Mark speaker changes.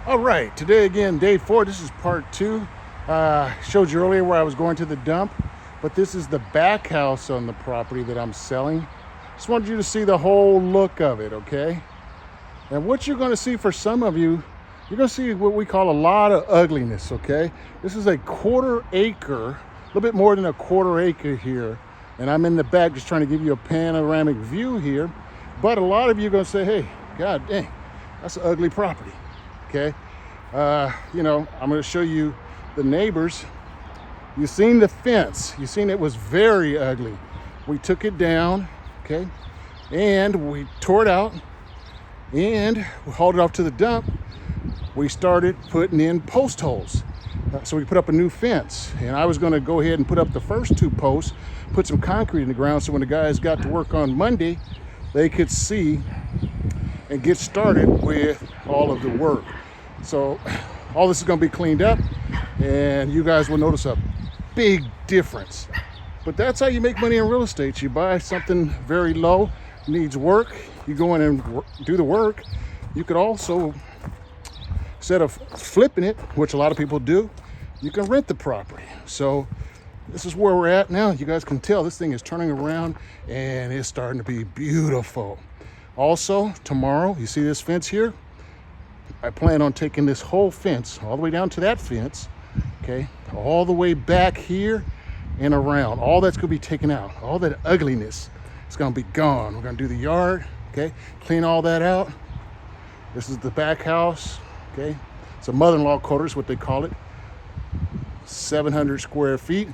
Speaker 1: All right, today again, day 4. This is part 2. Showed you earlier where I was going to the dump, but this is the back house on the property that I'm selling. Just wanted you to see the whole look of it, okay? And what you're going to see for some of you, you're going to see what we call a lot of ugliness, okay? This is a 1/4 acre, a little bit more than a 1/4 acre here. And I'm in the back just trying to give you a panoramic view here. But a lot of you are going to say, hey, God dang, that's an ugly property. Okay, I'm going to show you the neighbors. You've seen the fence. You've seen it was very ugly. We took it down, okay, and we tore it out, and we hauled it off to the dump. We started putting in post holes. So we put up a new fence, and I was going to go ahead and put up the first 2 posts, put some concrete in the ground, so when the guys got to work on Monday, they could see and get started with all of the work. So all this is going to be cleaned up, and you guys will notice a big difference. But that's how you make money in real estate. You buy something very low, needs work, you go in and do the work. You could also, instead of flipping it, which a lot of people do, you can rent the property. So this is where we're at now. You guys can tell this thing is turning around and it's starting to be beautiful. Also, tomorrow, you see this fence here? I plan on taking this whole fence all the way down to that fence, okay, all the way back here and around. All that's going to be taken out. All that ugliness is going to be gone. We're going to do the yard, okay, clean all that out. This is the back house, okay. It's a mother-in-law quarters, what they call it. 700 square feet.